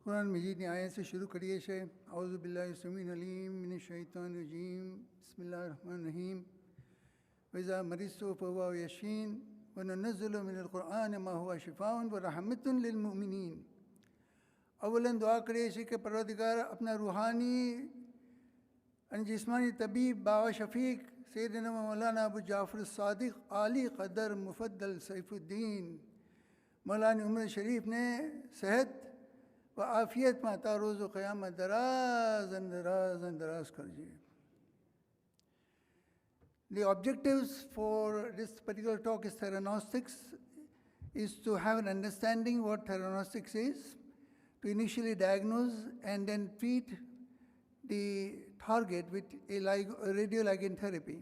कुरान मजीद ने आयत से शुरू करिए शे औज़ु बिल्लाहि समीउल अलीम मिनश शैतानिर रजीम बिस्मिल्लाहिर रहमानिर रहीम वइज़ा मरिज़्तु फहुवा यशीन व ननज़्ज़िलु मिनल कुरआनि मा हुवा शिफ़ाउन व रहमतुन लिल मुमिनीन। अवलन दुआ करिए शे कि परवरदिगार अपना रूहानी जिस्मानी तबीब बाबा शफ़ीक सैयदना मौलाना अबू जाफ़र सादिक़ आली क़दर मुफ़द्दल सैफुद्दीन मौलाना उमर शरीफ ने सेहत व आफ़ियत में अता रोज़ क़यामत दराज करिए। The objectives for this particular talk is theranostics, is to have an understanding what theranostics is, to initially diagnose and then treat the target with a radioligand therapy.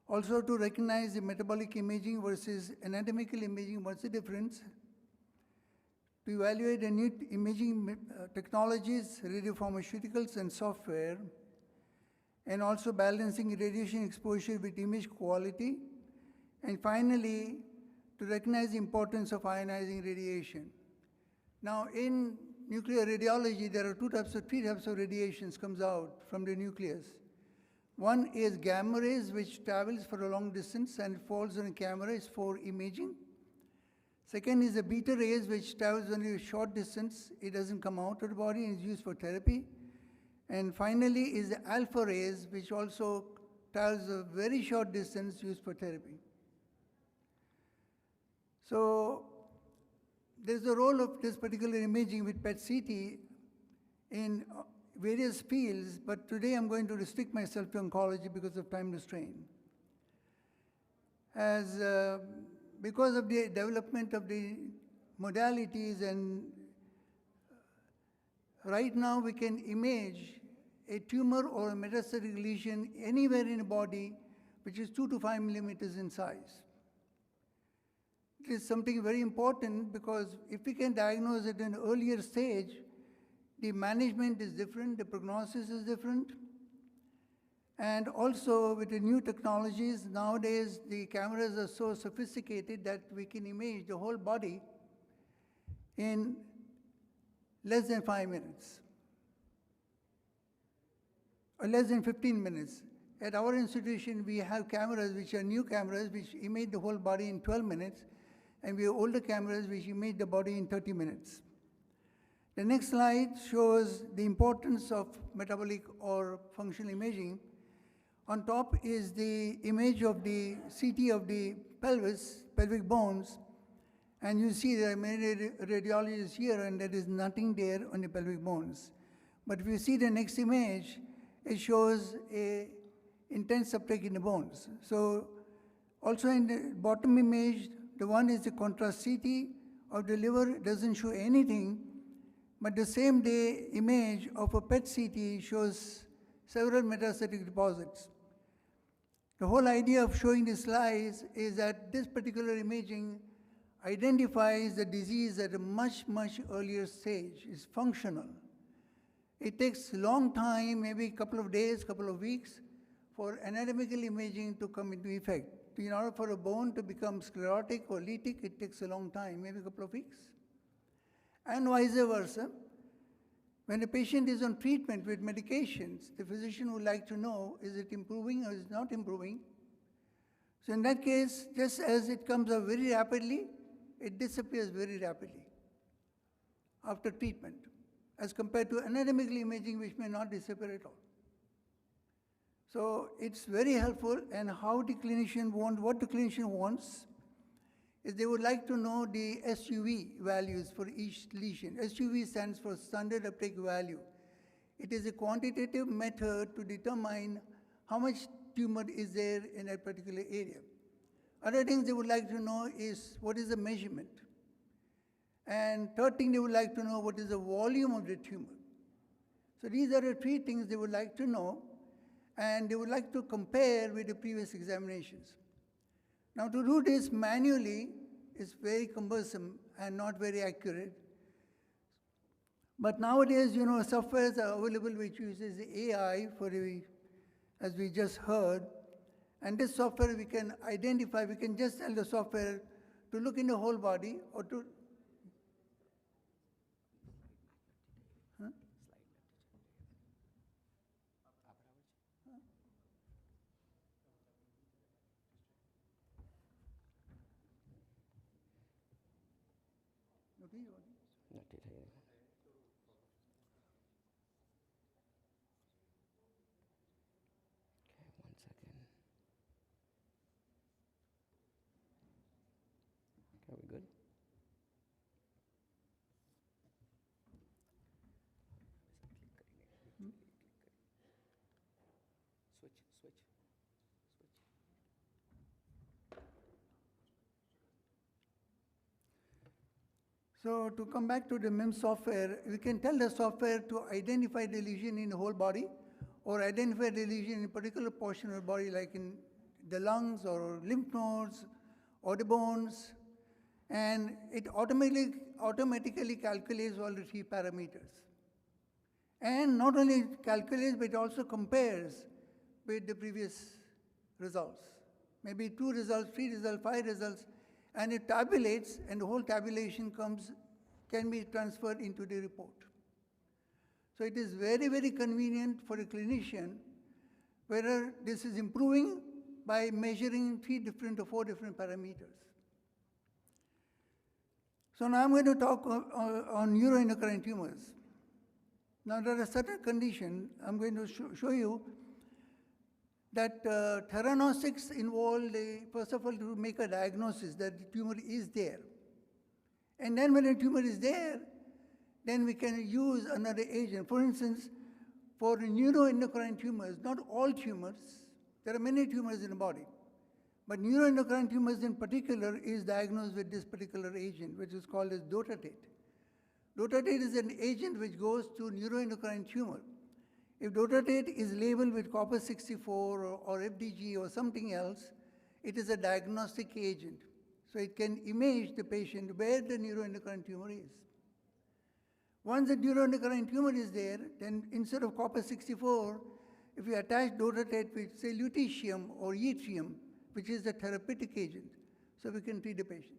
Also to recognize the metabolic imaging versus anatomical imaging, what's the difference? To evaluate the new imaging technologies, radiopharmaceuticals and software, and also balancing radiation exposure with image quality, and finally, to recognize the importance of ionizing radiation. Now, in nuclear radiology, there are three types of radiations comes out from the nucleus. One is gamma rays, which travels for a long distance and falls on a camera, is for imaging. Second is the beta rays, which travels only a short distance. It doesn't come out of the body and is used for therapy. And finally is the alpha rays, which also travels a very short distance, used for therapy. So there's the role of this particular imaging with PET-CT in various fields, but today I'm going to restrict myself to oncology because of time restraint. Because of the development of the modalities, and right now we can image a tumor or a metastatic lesion anywhere in the body which is 2 to 5 millimeters in size. It is something very important because if we can diagnose it in an earlier stage, the management is different, the prognosis is different. And also with the new technologies, nowadays the cameras are so sophisticated that we can image the whole body in less than 5 minutes, or less than 15 minutes. At our institution, we have cameras which are new cameras which image the whole body in 12 minutes, and we have older cameras which image the body in 30 minutes. The next slide shows the importance of metabolic or functional imaging. On top is the image of the CT of the pelvis, pelvic bones, and you see there are many radiologists here and there is nothing there on the pelvic bones. But if you see the next image, it shows a intense uptake in the bones. So also in the bottom image, the one is the contrast CT of the liver, doesn't show anything, but the same day image of a PET-CT shows several metastatic deposits. The whole idea of showing this slides is that this particular imaging identifies the disease at a much, much earlier stage. It's functional. It takes a long time, maybe a couple of days, couple of weeks, for anatomical imaging to come into effect. In order for a bone to become sclerotic or lytic, it takes a long time, maybe a couple of weeks. And vice versa. When a patient is on treatment with medications, the physician would like to know, is it improving or is it not improving? So in that case, just as it comes up very rapidly, it disappears very rapidly after treatment, as compared to anatomical imaging, which may not disappear at all. So it's very helpful, and how the clinician wants, what the clinician wants, is they would like to know the SUV values for each lesion. SUV stands for standard uptake value. It is a quantitative method to determine how much tumor is there in a particular area. Other things they would like to know is what is the measurement. And third thing they would like to know what is the volume of the tumor. So these are the three things they would like to know, and they would like to compare with the previous examinations. Now to do this manually is very cumbersome and not very accurate. But nowadays, softwares are available which uses AI for as we just heard. And this software we can identify, we can just tell the software to look in the whole body or to one second. Okay, we good? Switch. So to come back to the MIM software, we can tell the software to identify the lesion in the whole body or identify the lesion in a particular portion of the body like in the lungs or lymph nodes or the bones, and it automatically calculates all the 3 parameters. And not only calculates, but it also compares with the previous results. Maybe 2 results, 3 results, 5 results, and it tabulates, and the whole tabulation can be transferred into the report. So it is very, very convenient for a clinician whether this is improving by measuring 3 different or 4 different parameters. So now I'm going to talk on neuroendocrine tumors. Now there are certain conditions. I'm going to show you that theranostics involve, first of all, to make a diagnosis that the tumor is there. And then when a tumor is there, then we can use another agent. For instance, for neuroendocrine tumors, not all tumors, there are many tumors in the body, but neuroendocrine tumors in particular is diagnosed with this particular agent, which is called as dotatate. Dotatate is an agent which goes to neuroendocrine tumor. If dotatate is labeled with copper-64 or FDG or something else, it is a diagnostic agent. So it can image the patient where the neuroendocrine tumor is. Once the neuroendocrine tumor is there, then instead of copper-64, if we attach dotatate with, say, lutetium or yttrium, which is the therapeutic agent, so we can treat the patient.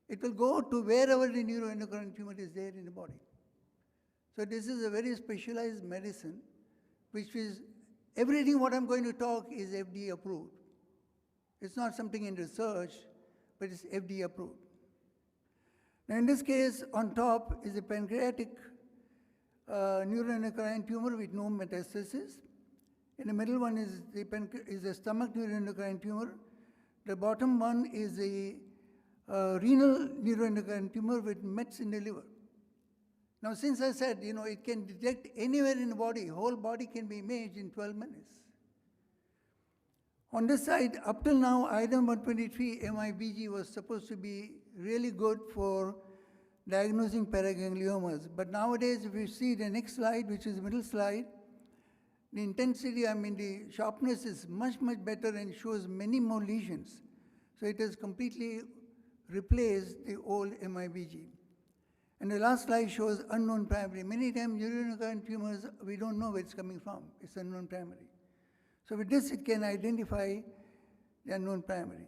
It will go to wherever the neuroendocrine tumor is there in the body. So this is a very specialized medicine, which is, everything what I'm going to talk is FDA approved. It's not something in research, but it's FDA approved. Now in this case, on top is a pancreatic neuroendocrine tumor with no metastasis. In the middle one is a stomach neuroendocrine tumor. The bottom one is a renal neuroendocrine tumor with mets in the liver. Now, since I said, it can detect anywhere in the body, whole body can be imaged in 12 minutes. On this side, up till now, item 123 MIBG was supposed to be really good for diagnosing paragangliomas. But nowadays, if you see the next slide, which is the middle slide, the intensity, the sharpness is much, much better and shows many more lesions. So it has completely replaced the old MIBG. And the last slide shows unknown primary. Many times neuroendocrine tumors, we don't know where it's coming from. It's unknown primary. So with this, it can identify the unknown primary.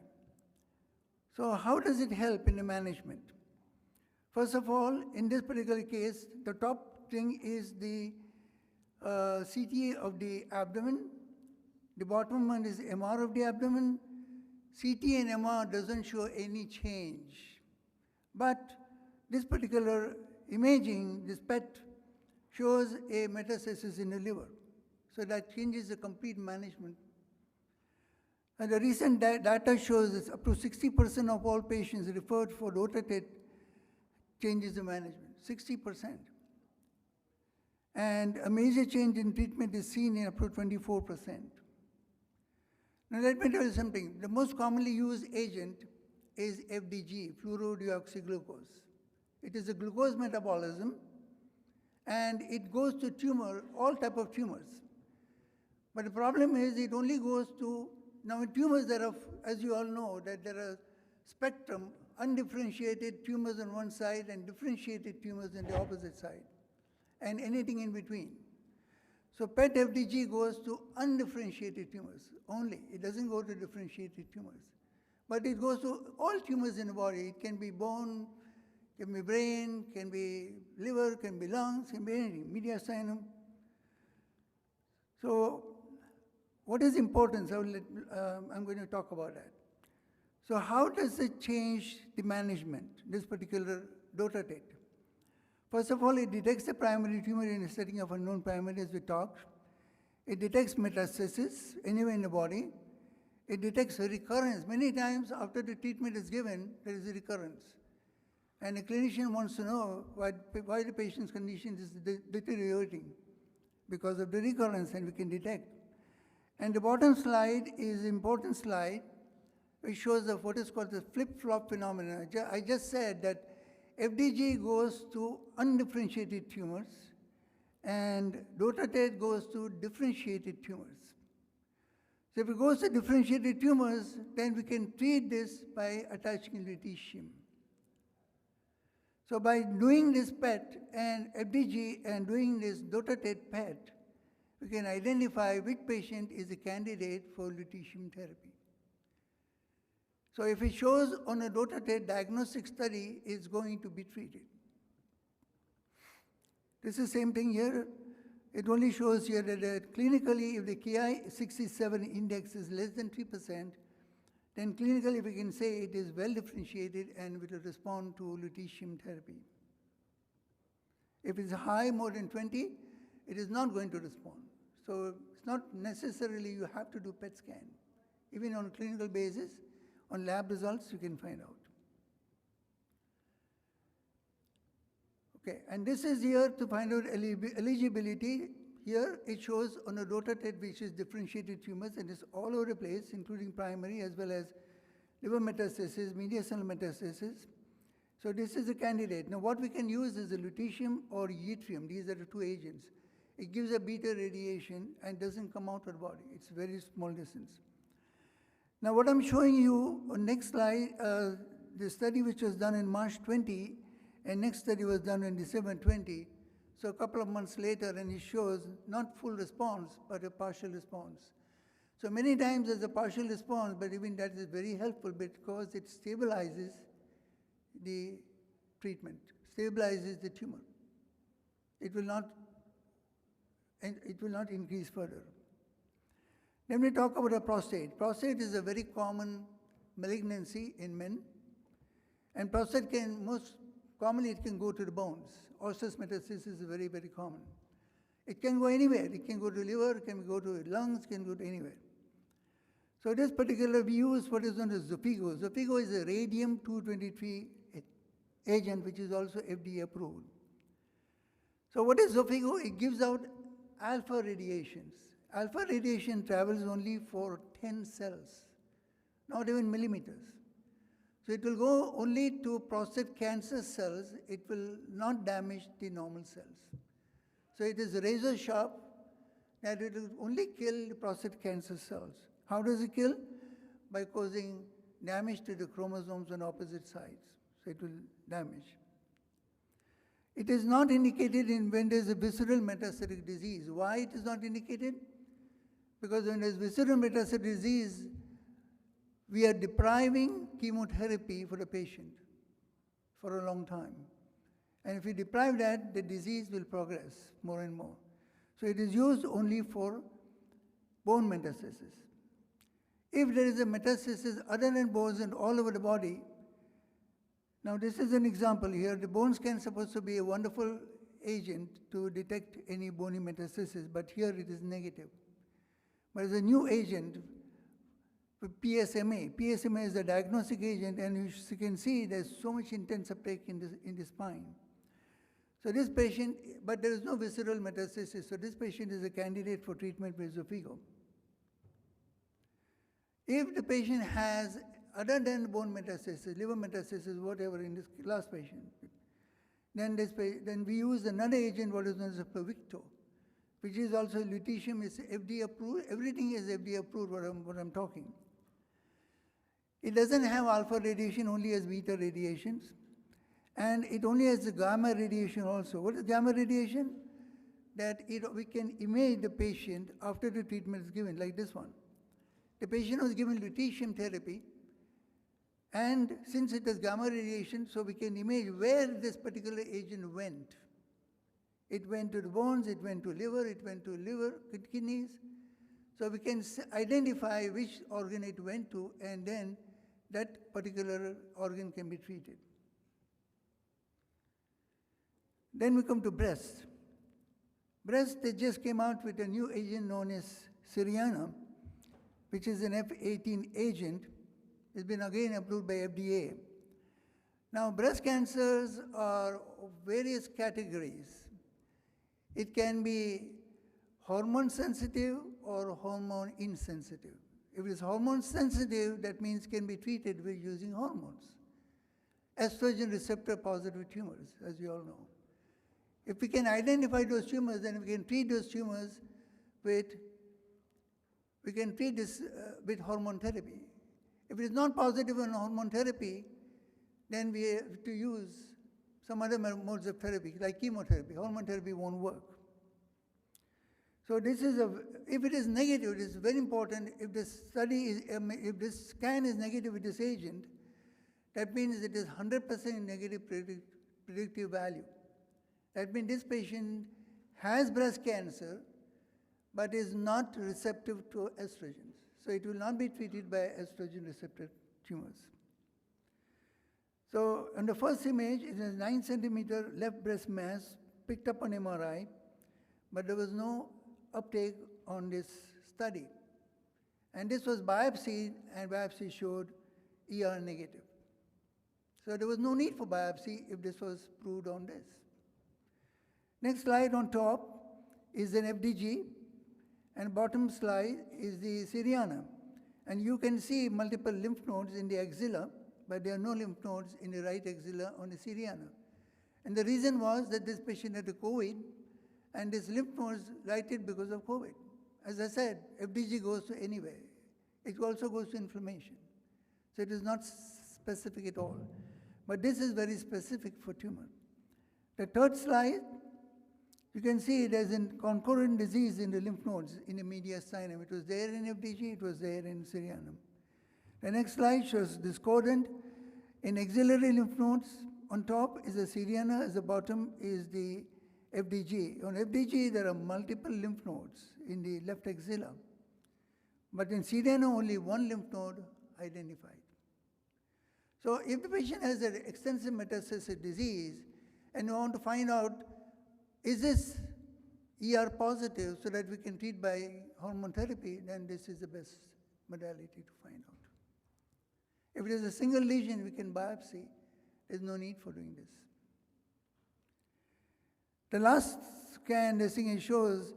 So how does it help in the management? First of all, in this particular case, the top thing is the CT of the abdomen. The bottom one is MR of the abdomen. CT and MR doesn't show any change. But this particular imaging, this PET, shows a metastasis in the liver. So that changes the complete management. And the recent data shows that up to 60% of all patients referred for dotatate changes the management, 60%. And a major change in treatment is seen in up to 24%. Now let me tell you something. The most commonly used agent is FDG, fluorodeoxyglucose. It is a glucose metabolism, and it goes to tumor, all type of tumors. But the problem is it only goes to, now in tumors there are, as you all know, that there are spectrum, undifferentiated tumors on one side and differentiated tumors on the opposite side, and anything in between. So PET FDG goes to undifferentiated tumors only. It doesn't go to differentiated tumors. But it goes to all tumors in the body. It can be bone, can be brain, can be liver, can be lungs, can be anything, mediastinum. So what is important? So I'm going to talk about that. So how does it change the management, this particular daughter tet. First of all, it detects the primary tumor in a setting of unknown primary, as we talked. It detects metastasis anywhere in the body. It detects a recurrence. Many times after the treatment is given, there is a recurrence. And a clinician wants to know why the patient's condition is deteriorating because of the recurrence, and we can detect. And the bottom slide is an important slide, which shows what is called the flip-flop phenomenon. I just said that FDG goes to undifferentiated tumors, and daughter tet goes to differentiated tumors. So if it goes to differentiated tumors, then we can treat this by attaching lutetium. So by doing this PET and FDG and doing this daughter tet PET, we can identify which patient is a candidate for lutetium therapy. So if it shows on a daughter tet diagnostic study, it's going to be treated. This is the same thing here. It only shows here that clinically, if the Ki-67 index is less than 3%, then clinically we can say it is well differentiated and will respond to lutetium therapy. If it's high, more than 20, it is not going to respond. So it's not necessarily you have to do PET scan. Even on a clinical basis, on lab results, you can find out. Okay, and this is here to find out eligibility. Here it shows on a daughter tet which is differentiated tumors, and it's all over the place, including primary as well as liver metastasis, mediastinal metastasis. So this is a candidate. Now what we can use is a lutetium or yttrium. These are the two agents. It gives a beta radiation and doesn't come out of the body. It's very small distance. Now what I'm showing you on next slide, the study which was done in March 20, and next study was done in December 20. So a couple of months later, and it shows not full response, but a partial response. So many times there's a partial response, but even that is very helpful because it stabilizes the treatment, stabilizes the tumor. It will not increase further. Then we talk about the prostate. Prostate is a very common malignancy in men, and prostate can most commonly it can go to the bones. Osseous metastasis is very, very common. It can go anywhere. It can go to liver, it can go to lungs, it can go to anywhere. So this particular, we use what is known as Xofigo. Xofigo is a radium-223 agent, which is also FDA approved. So what is Xofigo? It gives out alpha radiations. Alpha radiation travels only for 10 cells, not even millimeters. So it will go only to prostate cancer cells. It will not damage the normal cells. So it is razor sharp that it will only kill the prostate cancer cells. How does it kill? By causing damage to the chromosomes on opposite sides. So it will damage. It is not indicated when there is a visceral metastatic disease. Why it is not indicated? Because when there is visceral metastatic disease, we are depriving chemotherapy for the patient for a long time. And if we deprive that, the disease will progress more and more. So it is used only for bone metastasis. If there is a metastasis other than bones and all over the body, now this is an example here. The bone scan is supposed to be a wonderful agent to detect any bony metastasis, but here it is negative. But as a new agent, PSMA. PSMA is a diagnostic agent, and you can see there's so much intense uptake in the spine. So this patient, but there is no visceral metastasis, so this patient is a candidate for treatment with Xofigo. If the patient has, other than bone metastasis, liver metastasis, whatever, in this last patient, then we use another agent, what is known as Pluvicto, which is also lutetium, is FDA approved. Everything is FDA approved, what I'm talking. It doesn't have alpha radiation, only has beta radiations. And it only has the gamma radiation also. What is gamma radiation? That we can image the patient after the treatment is given, like this one. The patient was given lutetium therapy, and since it is gamma radiation, so we can image where this particular agent went. It went to the bones, it went to liver, kidneys. So we can identify which organ it went to, and then that particular organ can be treated. Then we come to breast. Breast, they just came out with a new agent known as Syriana, which is an F18 agent. It's been again approved by FDA. Now, breast cancers are of various categories. It can be hormone sensitive or hormone insensitive. If it is hormone sensitive, that means can be treated with using hormones. Estrogen receptor positive tumors, as you all know. If we can identify those tumors, then we can treat those tumors with, with hormone therapy. If it is not positive on hormone therapy, then we have to use some other modes of therapy, like chemotherapy. Hormone therapy won't work. So this is if it is negative, it is very important. If the if this scan is negative with this agent, that means it is 100% negative predictive value. That means this patient has breast cancer, but is not receptive to estrogens. So it will not be treated by estrogen receptor tumors. So on the first image, it is a 9 centimeter left breast mass picked up on MRI, but there was no uptake on this study. And this was biopsied, and biopsy showed ER negative. So there was no need for biopsy if this was proved on this. Next slide on top is an FDG, and bottom slide is the Syriana. And you can see multiple lymph nodes in the axilla, but there are no lymph nodes in the right axilla on the Syriana. And the reason was that this patient had a COVID, and this lymph nodes lighted because of COVID. As I said, FDG goes to anywhere. It also goes to inflammation. So it is not specific at all. But this is very specific for tumor. The third slide, you can see there's a concurrent disease in the lymph nodes in the mediastinum. It was there in FDG, it was there in Syrianum. The next slide shows discordant in axillary lymph nodes. On top is the Syriana, at the bottom is the FDG. On FDG, there are multiple lymph nodes in the left axilla. But in Syriana, only one lymph node identified. So if the patient has an extensive metastatic disease, and we want to find out, is this ER positive so that we can treat by hormone therapy, then this is the best modality to find out. If it is a single lesion, we can biopsy. There's no need for doing this. The last scan, this thing shows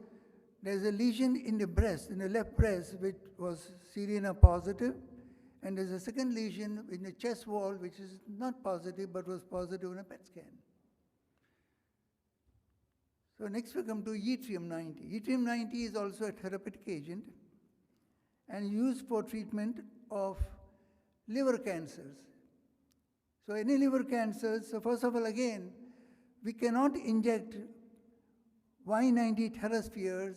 there's a lesion in the breast, in the left breast, which was Syriana positive, and there's a second lesion in the chest wall, which is not positive, but was positive in a PET scan. So next we come to yttrium-90. Yttrium-90 is also a therapeutic agent and used for treatment of liver cancers. So any liver cancers, so first of all, again, we cannot inject Y90 theraspheres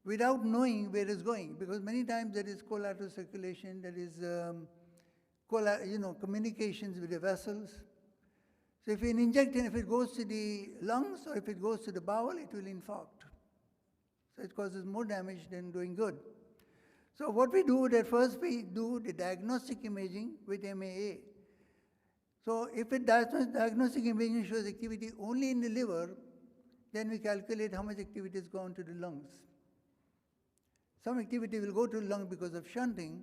without knowing where it's going, because many times there is collateral circulation, there is communications with the vessels. So if we inject and if it goes to the lungs or if it goes to the bowel, it will infarct. So it causes more damage than doing good. So what we do, that first we do the diagnostic imaging with MAA. So if it diagnostic imaging shows activity only in the liver, then we calculate how much activity has gone to the lungs. Some activity will go to the lung because of shunting.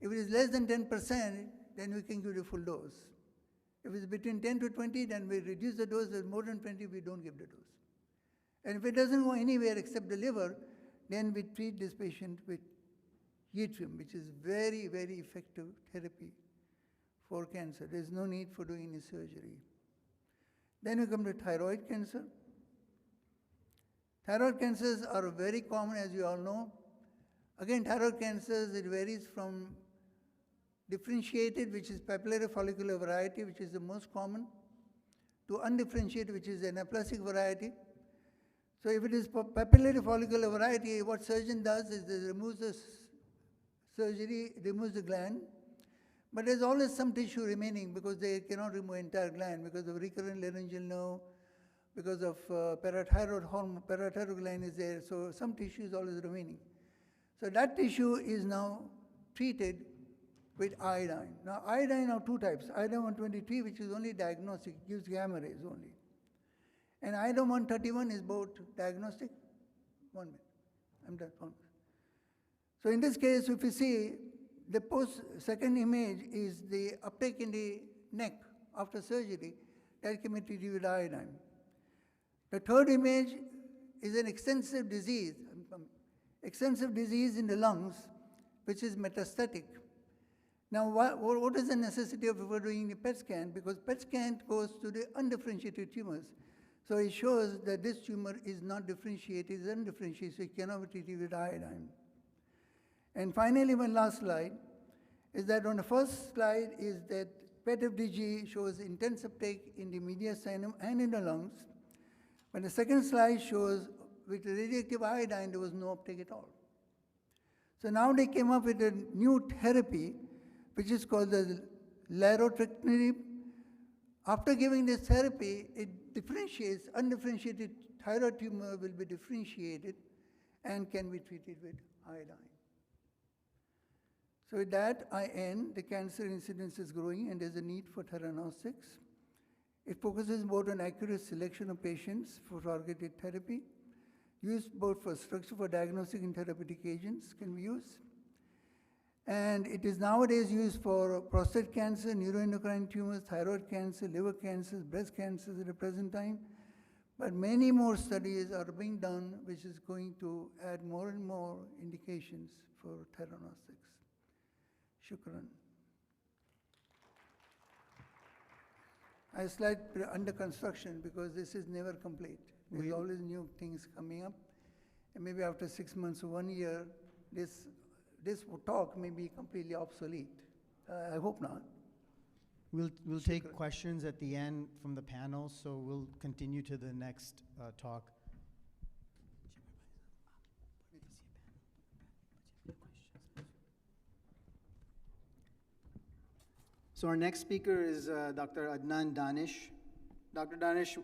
If it is less than 10%, then we can give the full dose. If it's between 10 to 20, then we reduce the dose. If it's more than 20, we don't give the dose. And if it doesn't go anywhere except the liver, then we treat this patient with yttrium, which is very, very effective therapy for cancer. There's no need for doing any surgery. Then we come to thyroid cancer. Thyroid cancers are very common, as you all know. Again, thyroid cancers, it varies from differentiated, which is papillary follicular variety, which is the most common, to undifferentiated, which is anaplastic variety. So if it is papillary follicular variety, what surgeon does is they removes the gland, but there's always some tissue remaining because they cannot remove entire gland because of recurrent laryngeal nerve, because of parathyroid hormone, parathyroid gland is there, so some tissue is always remaining. So that tissue is now treated with iodine. Now iodine are two types. Iodine 123, which is only diagnostic, gives gamma rays only. And item 131 is about diagnostic. 1 minute. I'm done. 1 minute. So in this case, if you see, the second image is the uptake in the neck after surgery that can be treated with iodine. The third image is an extensive disease in the lungs, which is metastatic. Now, what is the necessity of doing the PET scan? Because PET scan goes to the undifferentiated tumors. So it shows that this tumor is not differentiated, it's undifferentiated, so it cannot be treated with iodine. And finally, my last slide is that on the first slide is that PET-FDG shows intense uptake in the mediastinum and in the lungs. But the second slide shows with radioactive iodine, there was no uptake at all. So now they came up with a new therapy, which is called the larotrectinib. After giving this therapy, it differentiates, undifferentiated thyroid tumor will be differentiated and can be treated with iodine. So with that, I end. The cancer incidence is growing and there's a need for theranostics. It focuses more on accurate selection of patients for targeted therapy, used both for structure for diagnostic and therapeutic agents can be used. And it is nowadays used for prostate cancer, neuroendocrine tumors, thyroid cancer, liver cancers, breast cancers at the present time. But many more studies are being done, which is going to add more and more indications for theranostics. Shukran. I slide under construction because this is never complete. There's always new things coming up. And maybe after 6 months or 1 year, this talk may be completely obsolete. I hope not. We'll take questions at the end from the panel, so we'll continue to the next talk. So our next speaker is Dr. Adnan Danish. Dr. Danish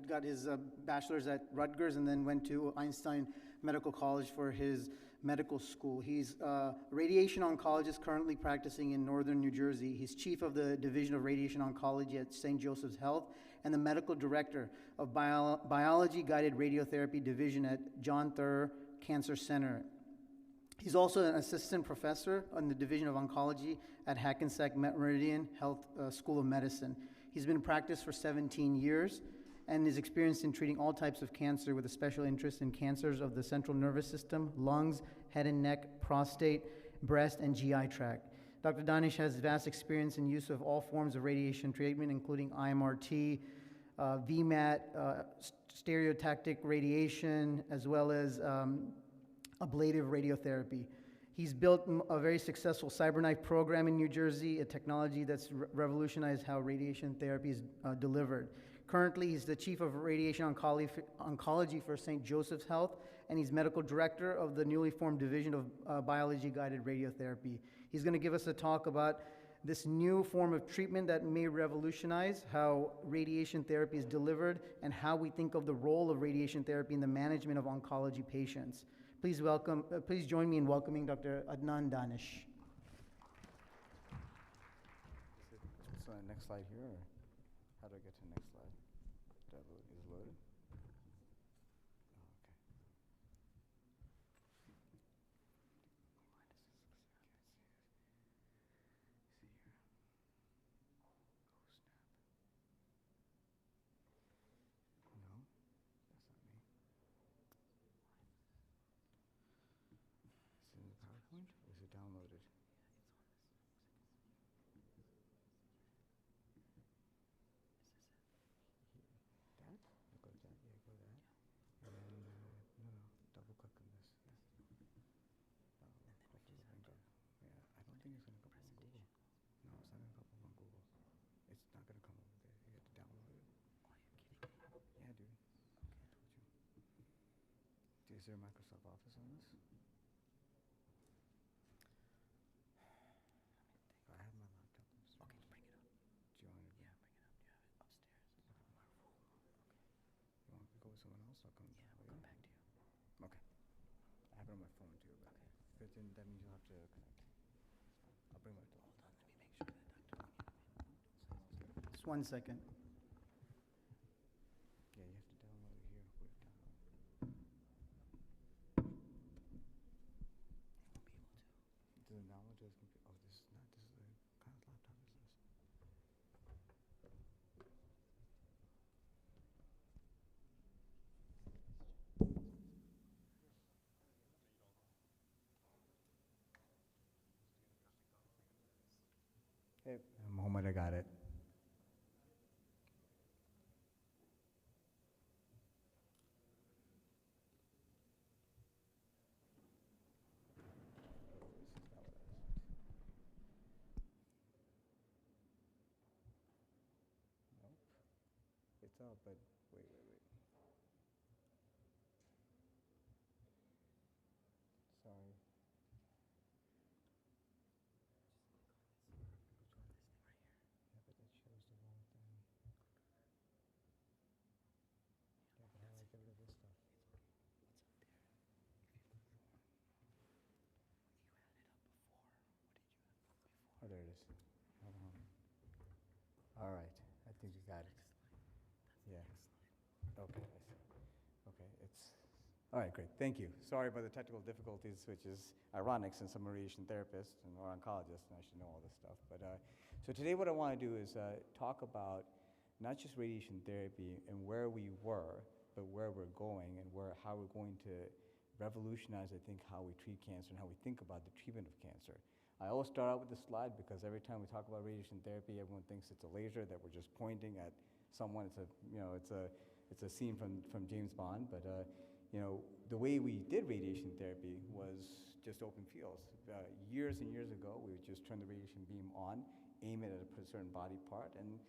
got his bachelor's at Rutgers and then went to Einstein Medical College for his medical school. He's a radiation oncologist currently practicing in northern New Jersey. He's chief of the Division of Radiation Oncology at St. Joseph's Health and the medical director of Biology-Guided Radiotherapy Division at John Thur Cancer Center. He's also an assistant professor on the Division of Oncology at Hackensack Meridian Health School of Medicine. He's been in practice for 17 years and is experienced in treating all types of cancer with a special interest in cancers of the central nervous system, lungs, head and neck, prostate, breast, and GI tract. Dr. Danish has vast experience in use of all forms of radiation treatment, including IMRT, VMAT, stereotactic radiation, as well as ablative radiotherapy. He's built a very successful CyberKnife program in New Jersey, a technology that's revolutionized how radiation therapy is delivered. Currently, he's the chief of radiation oncology for St. Joseph's Health, and he's medical director of the newly formed division of biology-guided radiotherapy. He's going to give us a talk about this new form of treatment that may revolutionize how radiation therapy is delivered and how we think of the role of radiation therapy in the management of oncology patients. Please join me in welcoming Dr. Adnan Danish. So next slide here, or how do I get to the next slide? Is it loaded? Is it downloaded? That? Go to that. Yeah, go that. And then, no, double click on this. Yeah, I don't think it's going to come up on Google. No, it's not going to come up on Google. It's not going to come over there. You have to download it. Yeah, dude. Okay, I told you. Is there a Microsoft Office on this? Someone else, I'll come. Yeah, I'll come back to you. Okay. I have it on my phone too, but if it's in, that means you'll have to connect. I'll bring my phone. Hold on, let me make sure that Dr. Just 1 second. Muhammad, I got it. Nope. It's up, but wait. Sorry. Yeah, but it shows the wrong thing. Yeah, but how do I get rid of this stuff? Oh, there it is. Hold on. All right, I think we got it. Yeah. Okay, I see. Okay, all right, great, thank you. Sorry about the technical difficulties, which is ironic since I'm a radiation therapist or oncologist, and I should know all this stuff. But so today what I want to do is talk about not just radiation therapy and where we were, but where we're going and how we're going to revolutionize, I think, how we treat cancer and how we think about the treatment of cancer. I always start out with this slide because every time we talk about radiation therapy, everyone thinks it's a laser that we're just pointing at someone. It's a scene from James Bond, but the way we did radiation therapy was just open fields. Years and years ago, we would just turn the radiation beam on, aim it at a certain body part, and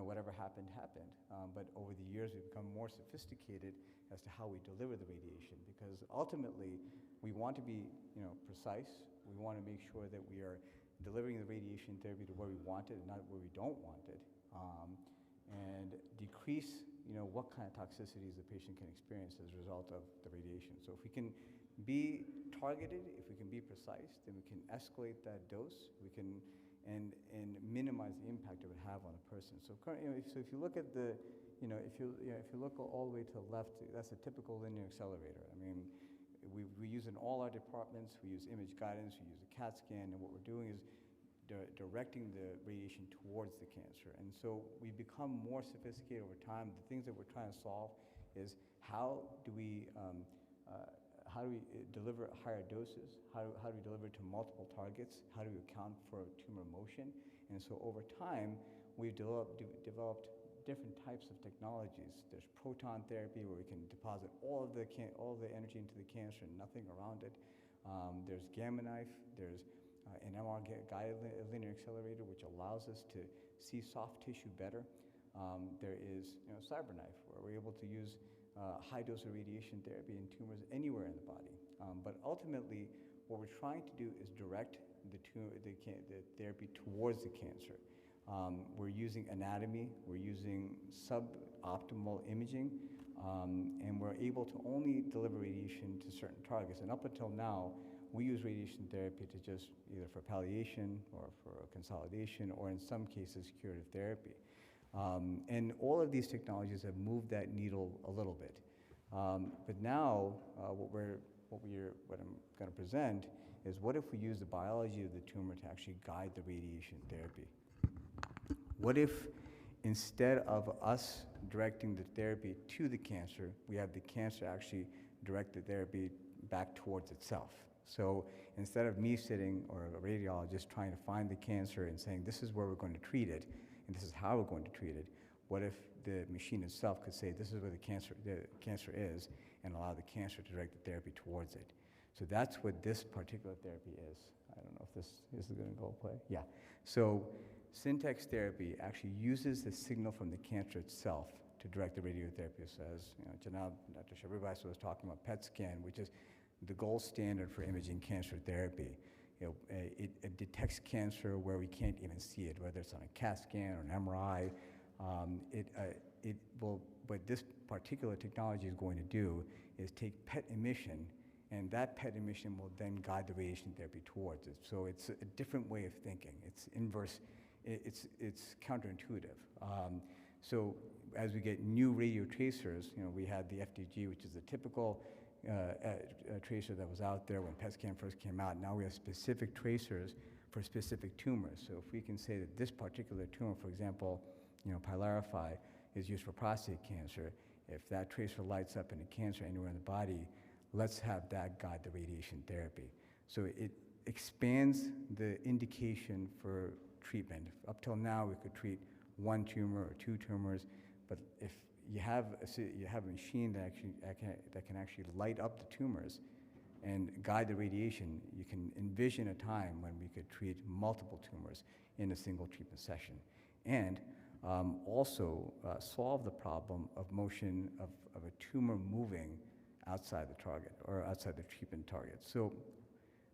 whatever happened, happened. But over the years, we've become more sophisticated as to how we deliver the radiation, because ultimately, we want to be precise. We want to make sure that we are delivering the radiation therapy to where we want it and not where we don't want it, and decrease what kind of toxicities the patient can experience as a result of the radiation. So if we can be targeted, if we can be precise, then we can escalate that dose. We can and minimize the impact it would have on a person. So so if you look at the if you look all the way to the left, that's a typical linear accelerator. I mean, we use in all our departments. We use image guidance. We use a CAT scan, and what we're doing is directing the radiation towards the cancer. And so we become more sophisticated over time. The things that we're trying to solve is how do we deliver higher doses? How do we deliver to multiple targets? How do we account for tumor motion? And so over time, we've developed different types of technologies. There's proton therapy, where we can deposit all the energy into the cancer and nothing around it. There's gamma knife. There's an MR-guided linear accelerator, which allows us to see soft tissue better. There is CyberKnife, where we're able to use high dose of radiation therapy in tumors anywhere in the body. But ultimately, what we're trying to do is direct the therapy towards the cancer. We're using anatomy, we're using suboptimal imaging, and we're able to only deliver radiation to certain targets. And up until now, we use radiation therapy to just either for palliation or for consolidation, or in some cases, curative therapy. And all of these technologies have moved that needle a little bit. But now, what I'm going to present is, what if we use the biology of the tumor to actually guide the radiation therapy? What if instead of us directing the therapy to the cancer, we have the cancer actually direct the therapy back towards itself? So instead of me sitting, or a radiologist trying to find the cancer and saying, this is where we're going to treat it, and this is how we're going to treat it, what if the machine itself could say, this is where the cancer is, and allow the cancer to direct the therapy towards it? So that's what this particular therapy is. I don't know if this is going to go play. Yeah. So Syntex therapy actually uses the signal from the cancer itself to direct the radiotherapy. As Janab, Dr. Shabbir was talking about PET scan, which is the gold standard for imaging cancer therapy. It detects cancer where we can't even see it, whether it's on a CAT scan or an MRI. What this particular technology is going to do is take PET emission, and that PET emission will then guide the radiation therapy towards it. So it's a different way of thinking. It's inverse. It's counterintuitive. So as we get new radio tracers, we had the FDG, which is the typical tracer that was out there when PET scan first came out. Now we have specific tracers for specific tumors. So if we can say that this particular tumor, for example, Pylarify, is used for prostate cancer, if that tracer lights up in a cancer anywhere in the body, let's have that guide the radiation therapy. So it expands the indication for treatment. Up till now, we could treat one tumor or two tumors, but if you have a machine that can actually light up the tumors and guide the radiation, you can envision a time when we could treat multiple tumors in a single treatment session. And also solve the problem of motion of a tumor moving outside the target or outside the treatment target. So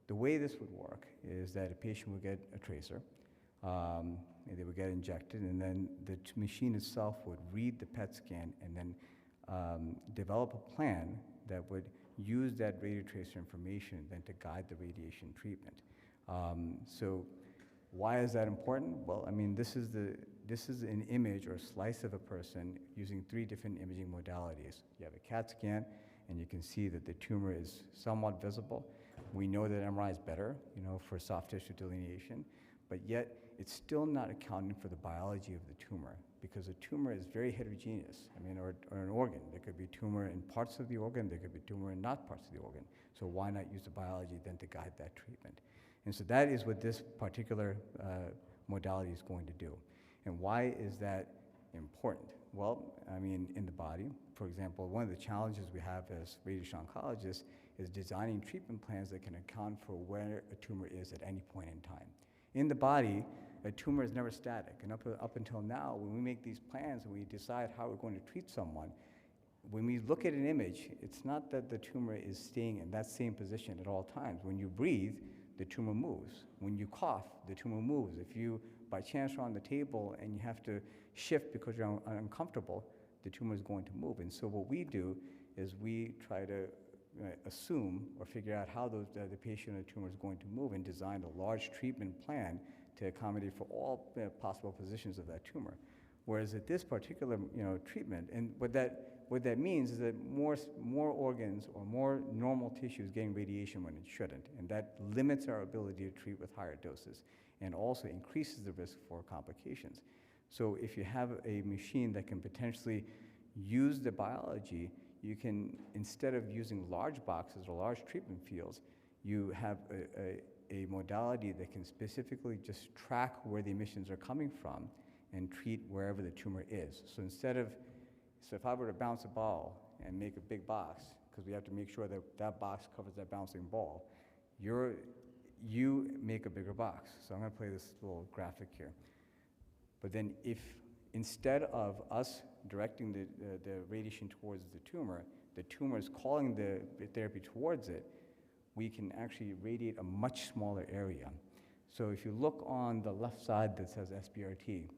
the way this would work is that a patient would get a tracer, and they would get injected, and then the machine itself would read the PET scan and then develop a plan that would use that radio tracer information then to guide the radiation treatment. So why is that important? Well, I mean, this is an image or a slice of a person using 3 different imaging modalities. You have a CAT scan, and you can see that the tumor is somewhat visible. We know that MRI is better, for soft tissue delineation, but yet it's still not accounting for the biology of the tumor, because a tumor is very heterogeneous. I mean, or an organ. There could be tumor in parts of the organ, there could be tumor in not parts of the organ. So why not use the biology then to guide that treatment? And so that is what this particular modality is going to do. And why is that important? Well, I mean, in the body, for example, one of the challenges we have as radiation oncologists is designing treatment plans that can account for where a tumor is at any point in time. In the body, a tumor is never static, and up until now, when we make these plans and we decide how we're going to treat someone, when we look at an image, it's not that the tumor is staying in that same position at all times. When you breathe, the tumor moves. When you cough, the tumor moves. If you, by chance, are on the table and you have to shift because you're uncomfortable, the tumor is going to move. And so what we do is we try to assume or figure out how the patient or the tumor is going to move and design a large treatment plan to accommodate for all possible positions of that tumor. Whereas at this particular treatment, and what that means is that more organs or more normal tissue is getting radiation when it shouldn't, and that limits our ability to treat with higher doses and also increases the risk for complications. So if you have a machine that can potentially use the biology, you can, instead of using large boxes or large treatment fields, you have a modality that can specifically just track where the emissions are coming from and treat wherever the tumor is. So so if I were to bounce a ball and make a big box, because we have to make sure that that box covers that bouncing ball, you make a bigger box. So I'm going to play this little graphic here. But then if instead of us directing the radiation towards the tumor is calling the therapy towards it, we can actually radiate a much smaller area. So if you look on the left side that says SBRT,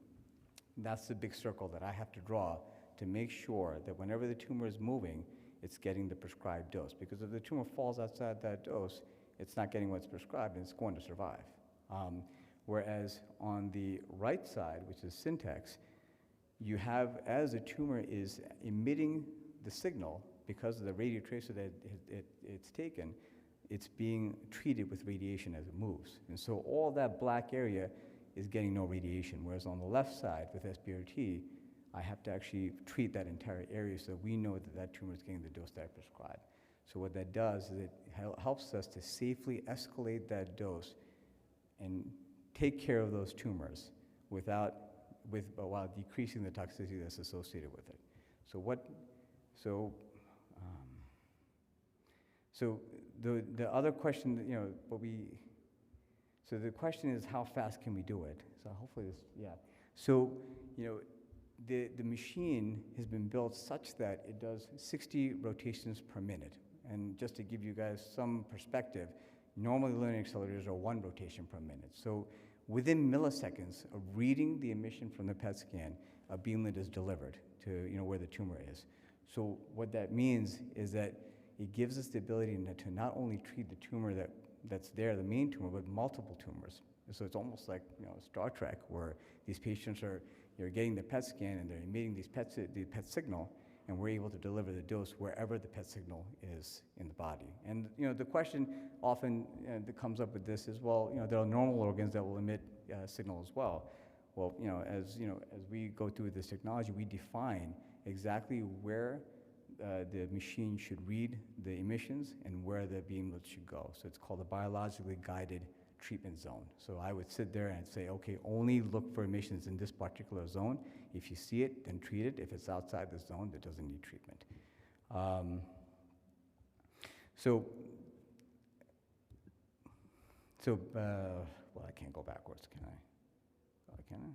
that's the big circle that I have to draw to make sure that whenever the tumor is moving, it's getting the prescribed dose. Because if the tumor falls outside that dose, it's not getting what's prescribed and it's going to survive. Whereas on the right side, which is syntax, you have, as the tumor is emitting the signal, because of the radiotracer that it's taken, it's being treated with radiation as it moves. And so all that black area is getting no radiation, whereas on the left side with SBRT, I have to actually treat that entire area so we know that that tumor is getting the dose that I prescribed. So what that does is it helps us to safely escalate that dose and take care of those tumors while decreasing the toxicity that's associated with it. So the other question, so the question is how fast can we do it? So hopefully this, yeah. So, the machine has been built such that it does 60 rotations per minute. And just to give you guys some perspective, normally linear accelerators are 1 rotation per minute. So within milliseconds of reading the emission from the PET scan, a beamlet is delivered to where the tumor is. So what that means is that it gives us the ability to not only treat the tumor that's there, the main tumor, but multiple tumors. So it's almost like Star Trek, where these patients are getting the PET scan and they're emitting the PET signal, and we're able to deliver the dose wherever the PET signal is in the body. And the question often that comes up with this is, well, there are normal organs that will emit signal as well. Well, as we go through this technology, we define exactly where the machine should read the emissions and where the beamlet should go. So it's called a biologically guided treatment zone. So I would sit there and say, okay, only look for emissions in this particular zone. If you see it, then treat it. If it's outside the zone, that doesn't need treatment. Well, I can't go backwards, can I? Oh, can I?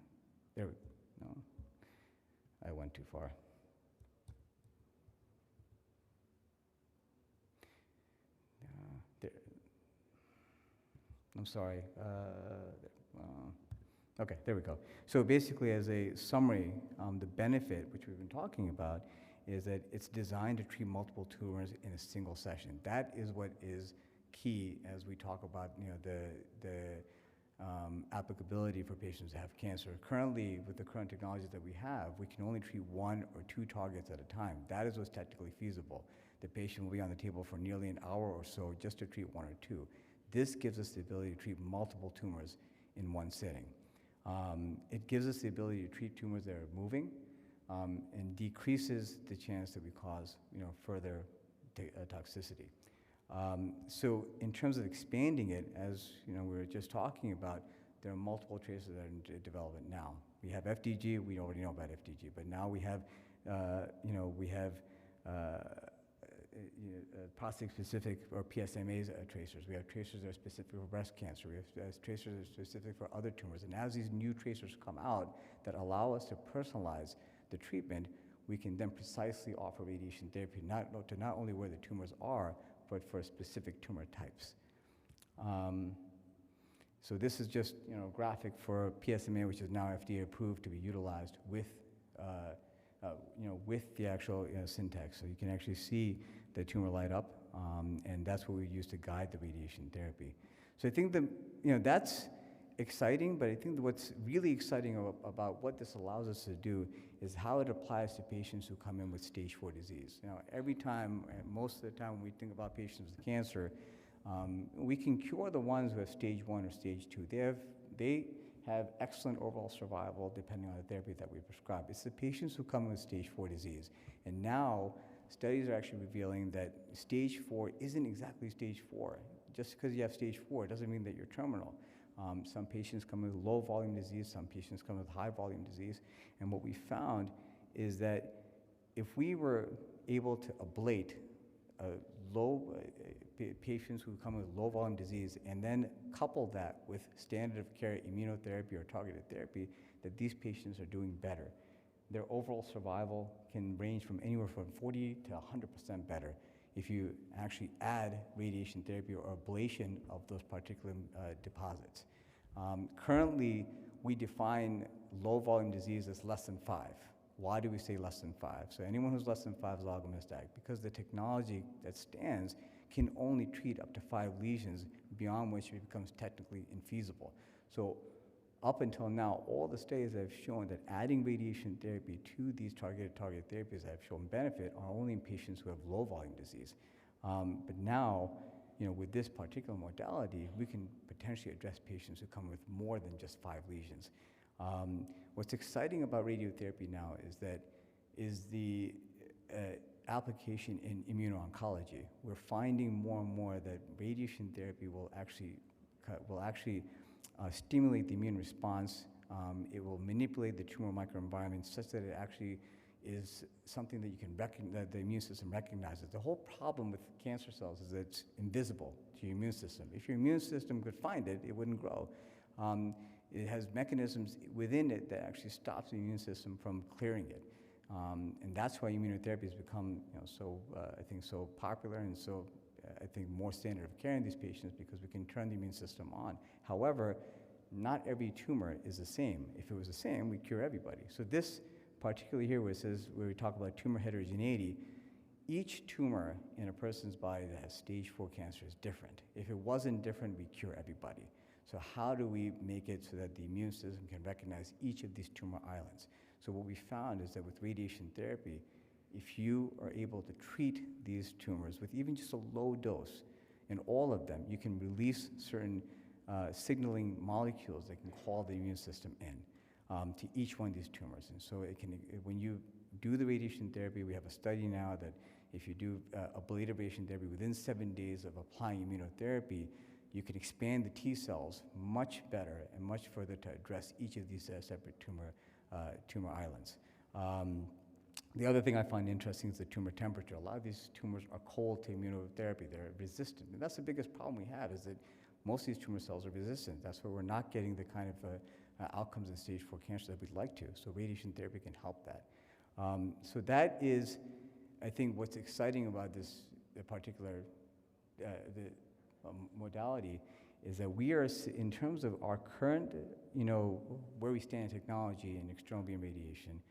There we go. No, I went too far. I'm sorry. Okay, there we go. So basically, as a summary, the benefit, which we've been talking about, is that it's designed to treat multiple tumors in a single session. That is what is key as we talk about, the applicability for patients who have cancer. Currently, with the current technologies that we have, we can only treat 1 or 2 targets at a time. That is what's technically feasible. The patient will be on the table for nearly an hour or so just to treat 1 or 2. This gives us the ability to treat multiple tumors in one sitting. It gives us the ability to treat tumors that are moving and decreases the chance that we cause further toxicity. So in terms of expanding it, as we were just talking about, there are multiple tracers that are in development now. We have FDG, we already know about FDG, but now we have, prostate-specific or PSMA tracers. We have tracers that are specific for breast cancer. We have tracers that are specific for other tumors. And as these new tracers come out that allow us to personalize the treatment, we can then precisely offer radiation therapy not only where the tumors are, but for specific tumor types. So this is just a graphic for PSMA, which is now FDA approved to be utilized with the actual syntax. So you can actually see the tumor light up, and that's what we use to guide the radiation therapy. So I think that's exciting, but I think what's really exciting about what this allows us to do is how it applies to patients who come in with stage 4 disease. Every time, and most of the time when we think about patients with cancer, we can cure the ones who have stage 1 or stage 2. They have excellent overall survival depending on the therapy that we prescribe. It's the patients who come in with stage 4 disease. And now studies are actually revealing that stage 4 isn't exactly stage 4. Just because you have stage 4 doesn't mean that you're terminal. Some patients come with low volume disease, some patients come with high volume disease. And what we found is that if we were able to ablate patients who come with low volume disease and then couple that with standard of care immunotherapy or targeted therapy, that these patients are doing better. Their overall survival can range from anywhere from 40 to 100% better if you actually add radiation therapy or ablation of those particular deposits. Currently, we define low volume disease as less than 5. Why do we say less than 5? So anyone who's less than 5 is oligometastatic, because the technology that stands can only treat up to 5 lesions, beyond which it becomes technically infeasible. So up until now, all the studies have shown that adding radiation therapy to these targeted therapies that have shown benefit are only in patients who have low volume disease. But now, with this particular modality, we can potentially address patients who come with more than just 5 lesions. What's exciting about radiotherapy now is the application in immuno-oncology. We're finding more and more that radiation therapy will actually stimulate the immune response. It will manipulate the tumor microenvironment such that it actually is something that you can that the immune system recognizes. The whole problem with cancer cells is that it's invisible to your immune system. If your immune system could find it, it wouldn't grow. It has mechanisms within it that actually stops the immune system from clearing it. And that's why immunotherapy has become so popular and so I think more standard of care in these patients, because we can turn the immune system on. However, not every tumor is the same. If it was the same, we'd cure everybody. So this particularly here where we talk about tumor heterogeneity, each tumor in a person's body that has stage 4 cancer is different. If it wasn't different, we'd cure everybody. So how do we make it so that the immune system can recognize each of these tumor islands? So what we found is that with radiation therapy, if you are able to treat these tumors with even just a low dose, in all of them, you can release certain signaling molecules that can call the immune system in to each one of these tumors. And so when you do the radiation therapy, we have a study now that if you do ablative radiation therapy within 7 days of applying immunotherapy, you can expand the T cells much better and much further to address each of these separate tumor islands. The other thing I find interesting is the tumor temperature. A lot of these tumors are cold to immunotherapy. They're resistant. And that's the biggest problem we have, is that most of these tumor cells are resistant. That's why we're not getting the kind of outcomes in stage 4 cancer that we'd like to. So radiation therapy can help that. So that is, I think, what's exciting about this particular modality, is that we are, in terms of our current, where we stand in technology and external beam radiation,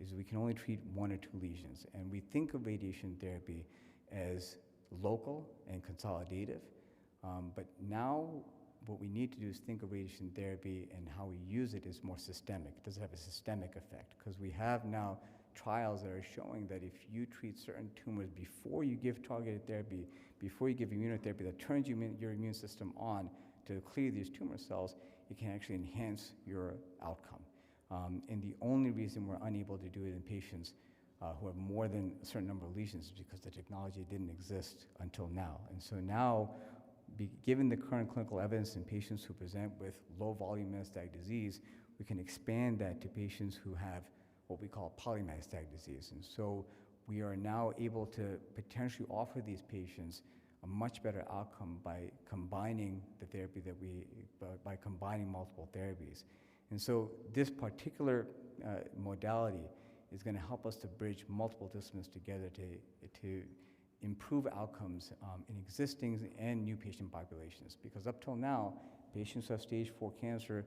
is we can only treat 1 or 2 lesions. And we think of radiation therapy as local and consolidative. But now what we need to do is think of radiation therapy and how we use it is more systemic. Does it have a systemic effect? Because we have now trials that are showing that if you treat certain tumors before you give targeted therapy, before you give immunotherapy that turns your immune system on to clear these tumor cells, it can actually enhance your outcome. And the only reason we're unable to do it in patients who have more than a certain number of lesions is because the technology didn't exist until now. And so now, given the current clinical evidence in patients who present with low volume metastatic disease, we can expand that to patients who have what we call polymetastatic disease. And so we are now able to potentially offer these patients a much better outcome by combining the therapy by combining multiple therapies. And so this particular modality is going to help us to bridge multiple disciplines together to improve outcomes in existing and new patient populations. Because up till now, patients who have stage 4 cancer,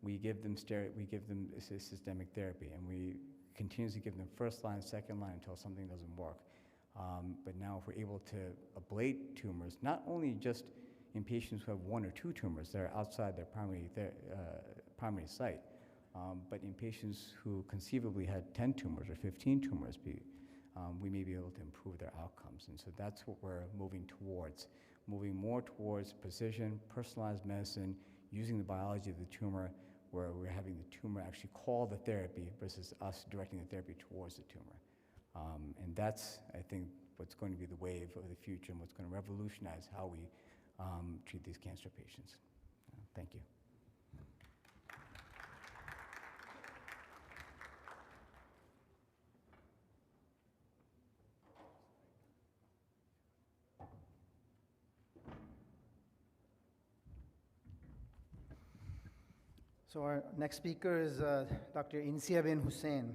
we give them systemic therapy, and we continuously give them first line, second line until something doesn't work. But now if we're able to ablate tumors, not only just in patients who have 1 or 2 tumors that are outside their primary site, but in patients who conceivably had 10 tumors or 15 tumors, we may be able to improve their outcomes. And so that's what we're moving towards, moving more towards precision, personalized medicine, using the biology of the tumor, where we're having the tumor actually call the therapy versus us directing the therapy towards the tumor. And that's, I think, what's going to be the wave of the future and what's going to revolutionize how we treat these cancer patients. Thank you. So our next speaker is Dr. Insiya bin Hussain.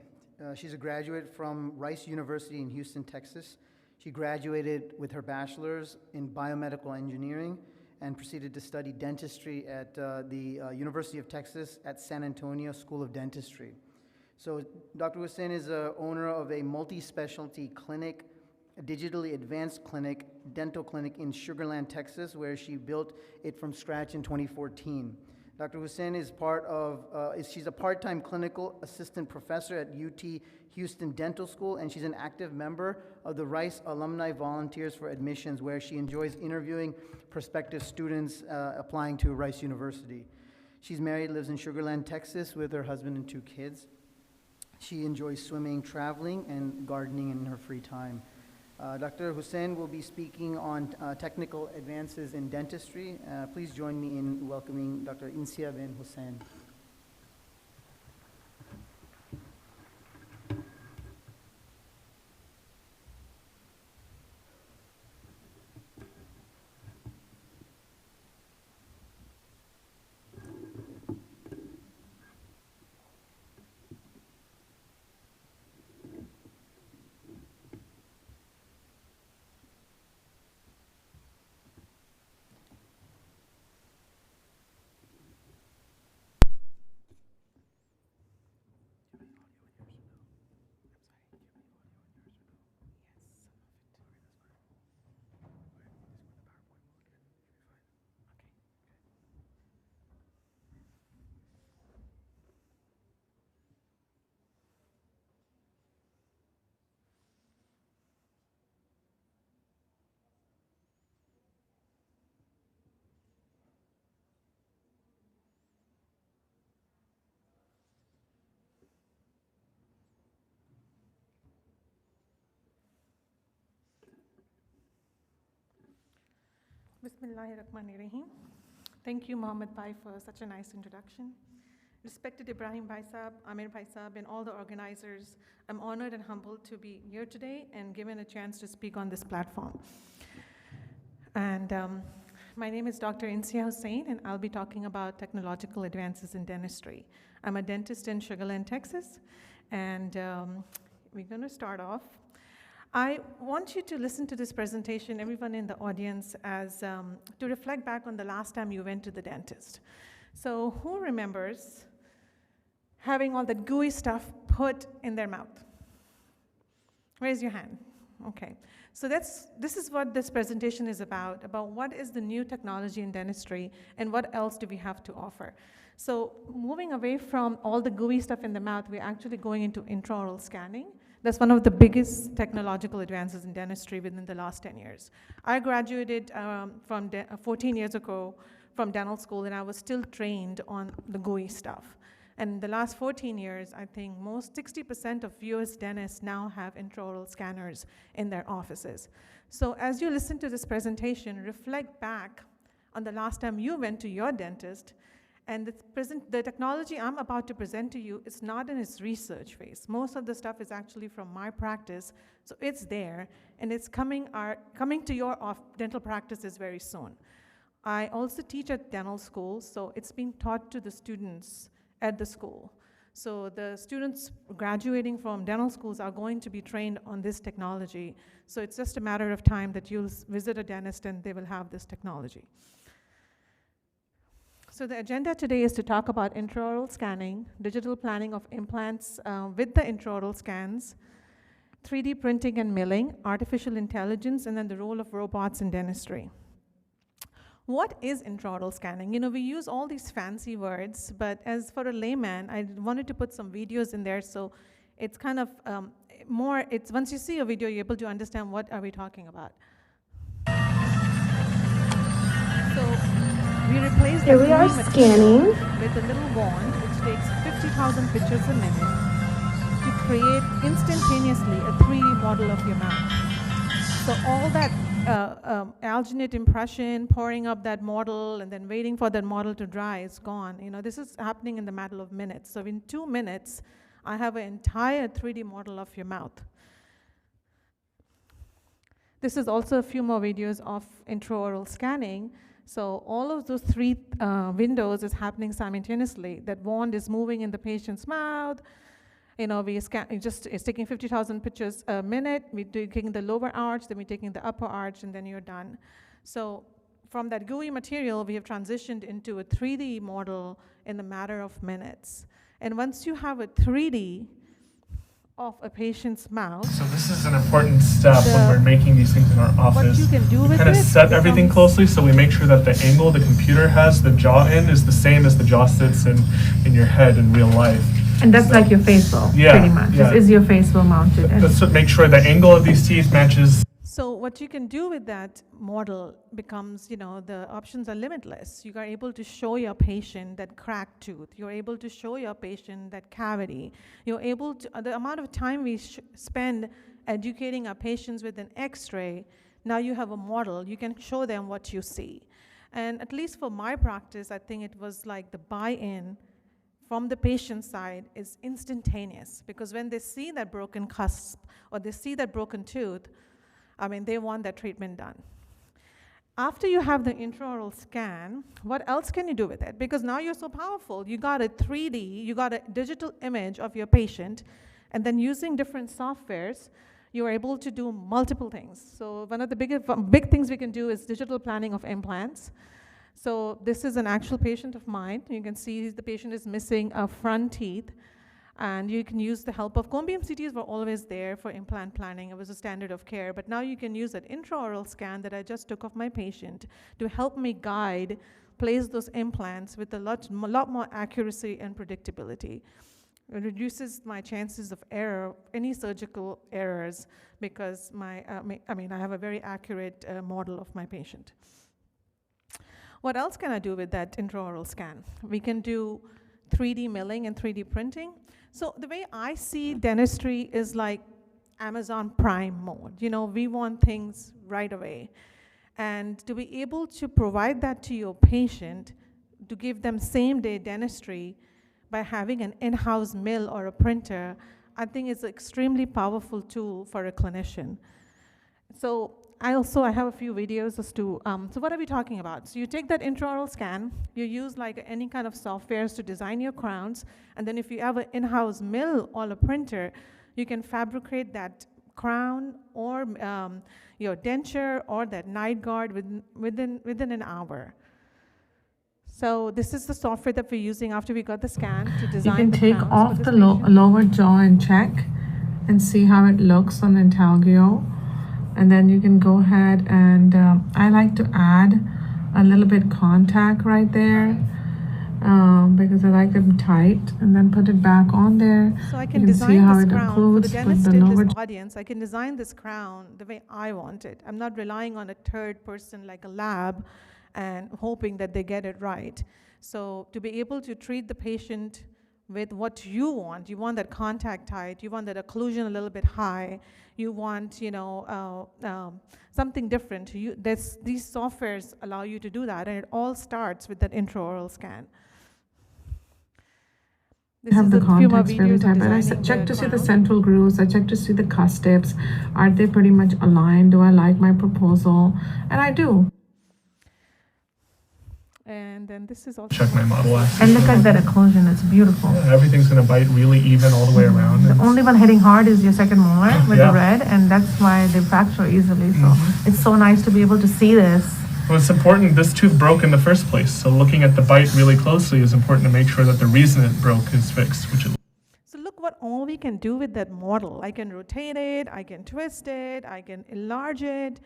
She's a graduate from Rice University in Houston, Texas. She graduated with her bachelor's in biomedical engineering and proceeded to study dentistry at the University of Texas at San Antonio School of Dentistry. So Dr. Hussain is the owner of a multi-specialty clinic, a digitally advanced clinic, dental clinic in Sugar Land, Texas, where she built it from scratch in 2014. Dr. Hussain is she's a part-time clinical assistant professor at UT Houston Dental School, and she's an active member of the Rice Alumni Volunteers for Admissions, where she enjoys interviewing prospective students applying to Rice University. She's married, lives in Sugar Land, Texas, with her husband and 2 kids. She enjoys swimming, traveling, and gardening in her free time. Dr. Hussain will be speaking on technical advances in dentistry. Please join me in welcoming Dr. Insiya bin Hussain. Bismillahirrahmanirrahim. Thank you, Mohammed Bhai, for such a nice introduction. Respected Ibrahim bhaisaheb, Amir bhaisaheb, and all the organizers, I'm honored and humbled to be here today and given a chance to speak on this platform. And my name is Dr. Insiya Hussain, and I'll be talking about technological advances in dentistry. I'm a dentist in Sugar Land, Texas, and we're going to start off. I want you to listen to this presentation, everyone in the audience, as to reflect back on the last time you went to the dentist. So who remembers having all that gooey stuff put in their mouth? Raise your hand. Okay. So this is what this presentation is about what is the new technology in dentistry and what else do we have to offer. So moving away from all the gooey stuff in the mouth, we're actually going into intraoral scanning. That's one of the biggest technological advances in dentistry within the last 10 years. I graduated 14 years ago from dental school, and I was still trained on the gooey stuff. And the last 14 years, I think 60% of US dentists now have intraoral scanners in their offices. So as you listen to this presentation, reflect back on the last time you went to your dentist. And the technology I'm about to present to you is not in its research phase. Most of the stuff is actually from my practice, so it's there, and it's coming to your dental practices very soon. I also teach at dental school, so it's being taught to the students at the school. So the students graduating from dental schools are going to be trained on this technology. So it's just a matter of time that you'll visit a dentist and they will have this technology. So the agenda today is to talk about intraoral scanning, digital planning of implants with the intraoral scans, 3D printing and milling, artificial intelligence, and then the role of robots in dentistry. What is intraoral scanning? You know, we use all these fancy words, but as for a layman, I wanted to put some videos in there, so it's kind of once you see a video, you're able to understand what are we talking about. So we replace Here we are scanning with a little wand, which takes 50,000 pictures a minute to create instantaneously a 3D model of your mouth. So all that alginate impression, pouring up that model, and then waiting for that model to dry is gone. You know, this is happening in the matter of minutes. So in 2 minutes, I have an entire 3D model of your mouth. This is also a few more videos of intraoral scanning. So all of those 3 windows is happening simultaneously. That wand is moving in the patient's mouth. You know, it's taking 50,000 pictures a minute. We're taking the lower arch, then we're taking the upper arch, and then you're done. So from that gooey material, we have transitioned into a 3D model in a matter of minutes. And once you have a 3D of a patient's mouth. So this is an important step when we're making these things in our office. What you can do with kind of set everything closely, so we make sure that the angle the computer has the jaw in is the same as the jaw sits in your head in real life. And that's like your facial, pretty much. Yeah. This is your facial mounted. That's what make sure the angle of these teeth matches. So what you can do with that model becomes, you know, the options are limitless. You are able to show your patient that cracked tooth. You're able to show your patient that cavity. You're able to, the amount of time we spend educating our patients with an x-ray, now you have a model. You can show them what you see. And at least for my practice, I think it was like the buy-in from the patient side is instantaneous, because when they see that broken cusp or they see that broken tooth, I mean, they want that treatment done. After you have the intraoral scan, what else can you do with it? Because now you're so powerful. You got a 3D, you got a digital image of your patient, and then using different softwares, you're able to do multiple things. So one of the big things we can do is digital planning of implants. So this is an actual patient of mine. You can see the patient is missing a front teeth, and you can use the help of cone beam CTs were always there for implant planning. It was a standard of care, but now you can use that intraoral scan that I just took of my patient to help me place those implants with a lot more accuracy and predictability. It reduces my chances of error, any surgical errors, because I have a very accurate model of my patient. What else can I do with that intraoral scan? We can do 3D milling and 3D printing. So the way I see dentistry is like Amazon Prime mode. You know, we want things right away. And to be able to provide that to your patient, to give them same-day dentistry by having an in-house mill or a printer, I think it's an extremely powerful tool for a clinician. So I have a few videos as to, so what are we talking about? So you take that intraoral scan, you use like any kind of softwares to design your crowns, and then if you have an in-house mill or a printer, you can fabricate that crown or your denture or that night guard within an hour. So this is the software that we're using after we got the scan to You design can the take crowns off for the this patient. lower jaw and check and see how it looks on the intaglio. And then you can go ahead and I like to add a little bit contact right there because I like them tight, and then put it back on there. So I You can can see design how this it crown for the includes with dentist the in lower this audience. I can design this crown the way I want it. I'm not relying on a third person like a lab and hoping that they get it right. So to be able to treat the patient with what you want that contact tight, you want that occlusion a little bit high, you want, something different. These softwares allow you to do that, and it all starts with that intraoral scan. This have is the a few more contacts really videos of tight, but I designing check to see the crown. central grooves, I check to see the cusp tips. Are they pretty much aligned? Do I like my proposal? And I do. And then this is also Check my model axis. And look at that occlusion, it's beautiful. Yeah, everything's gonna bite really even all the way around. The only one hitting hard is your second molar with Yeah. the red, and that's why they fracture easily. So it's so nice to be able to see this. Well, it's important, this tooth broke in the first place, so looking at the bite really closely is important to make sure that the reason it broke is fixed, which it So look what all we can do with that model. I can rotate it, I can twist it, I can enlarge it,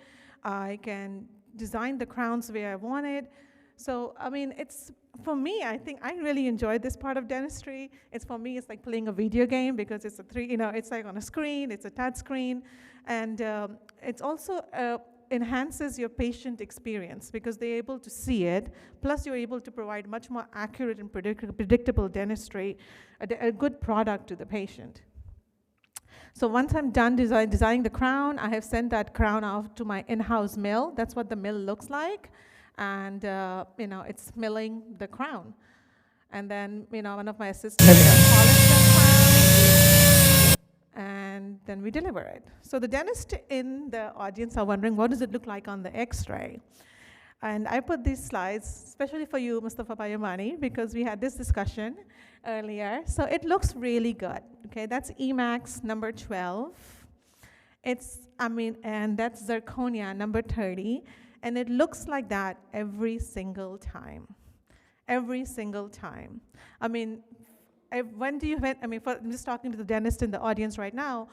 I can design the crowns the way I want it. So, I mean, it's, for me, I think I really enjoy this part of dentistry. It's, for me, it's like playing a video game because it's it's like on a screen, it's a touch screen, and it's also enhances your patient experience because they're able to see it, plus you're able to provide much more accurate and predictable dentistry, a good product to the patient. So once I'm done designing the crown, I have sent that crown out to my in-house mill. That's what the mill looks like. And, it's milling the crown. And then, one of my assistants polishes the crown, and then we deliver it. So the dentists in the audience are wondering, what does it look like on the X-ray? And I put these slides, especially for you, Mustafa Bayamani, because we had this discussion earlier. So it looks really good, okay? That's EMAX number 12. And that's zirconia number 30. And it looks like that every single time. Every single time. When do you, I'm just talking to the dentist in the audience right now.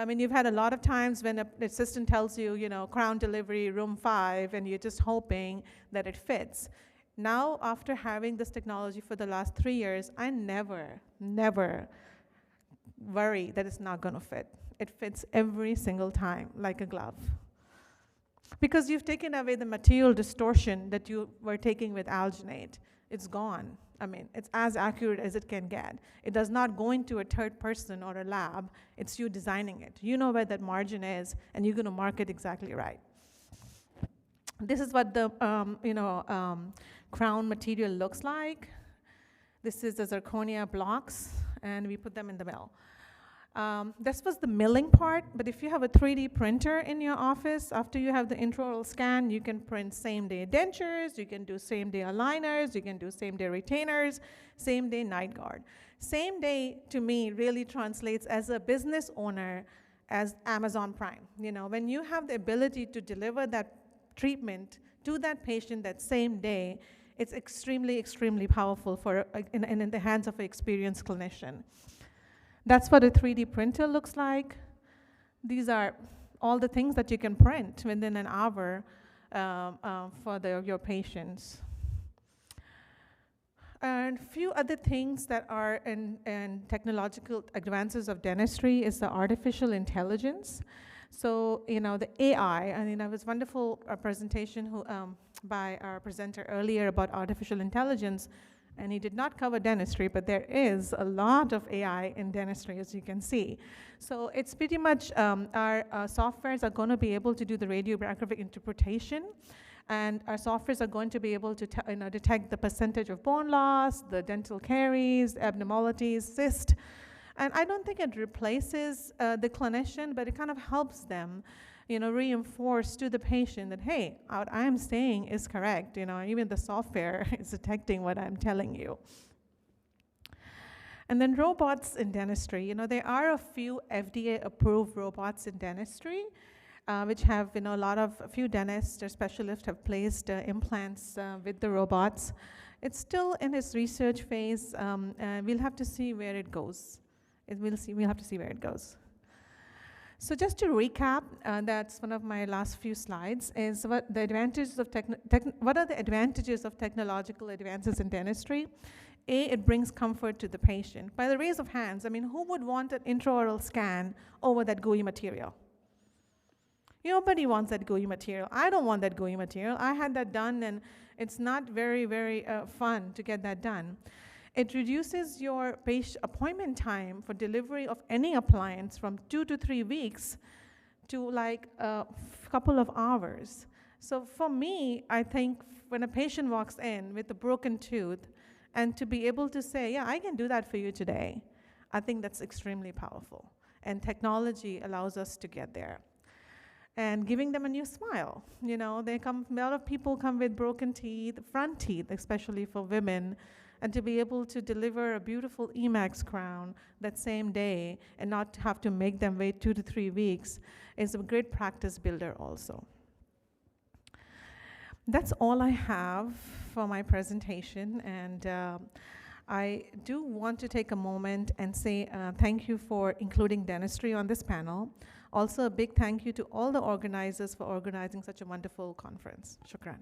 You've had a lot of times when an assistant tells you, crown delivery, room 5, and you're just hoping that it fits. Now, after having this technology for the last 3 years, I never worry that it's not gonna fit. It fits every single time, like a glove. Because you've taken away the material distortion that you were taking with alginate. It's gone. It's as accurate as it can get. It does not go into a third person or a lab. It's you designing it. You know where that margin is, and you're going to mark it exactly right. This is what the crown material looks like. This is the zirconia blocks, and we put them in the mill. This was the milling part, but if you have a 3D printer in your office, after you have the intraoral scan, you can print same-day dentures, you can do same-day aligners, you can do same-day retainers, same-day night guard. Same-day, to me, really translates as a business owner as Amazon Prime. When you have the ability to deliver that treatment to that patient that same day, it's extremely, extremely powerful in the hands of an experienced clinician. That's what a 3D printer looks like. These are all the things that you can print within an hour for your patients. And a few other things that are in technological advances of dentistry is the artificial intelligence. So, the AI, there was a wonderful presentation by our presenter earlier about artificial intelligence. And he did not cover dentistry, but there is a lot of AI in dentistry, as you can see. So it's pretty much our softwares are going to be able to do the radiographic interpretation, and our softwares are going to be able to detect the percentage of bone loss, the dental caries, abnormalities, cyst. And I don't think it replaces the clinician, but it kind of helps them, reinforce to the patient that, hey, what I'm saying is correct. Even the software is detecting what I'm telling you. And then robots in dentistry. There are a few FDA-approved robots in dentistry, which have, a few dentists or specialists have placed implants with the robots. It's still in its research phase. We'll have to see where it goes. We'll have to see where it goes. So just to recap, that's one of my last few slides, is what are the advantages of technological advances in dentistry? A, it brings comfort to the patient. By the raise of hands, who would want an intraoral scan over that gooey material? Nobody wants that gooey material. I don't want that gooey material. I had that done, and it's not very, very fun to get that done. It reduces your patient appointment time for delivery of any appliance from 2 to 3 weeks to like a couple of hours. So for me, I think when a patient walks in with a broken tooth, and to be able to say, yeah, I can do that for you today, I think that's extremely powerful. And technology allows us to get there. And giving them a new smile. A lot of people come with broken teeth, front teeth, especially for women, and to be able to deliver a beautiful Emax crown that same day and not have to make them wait 2 to 3 weeks is a great practice builder also. That's all I have for my presentation, and I do want to take a moment and say thank you for including dentistry on this panel. Also, a big thank you to all the organizers for organizing such a wonderful conference. Shukran.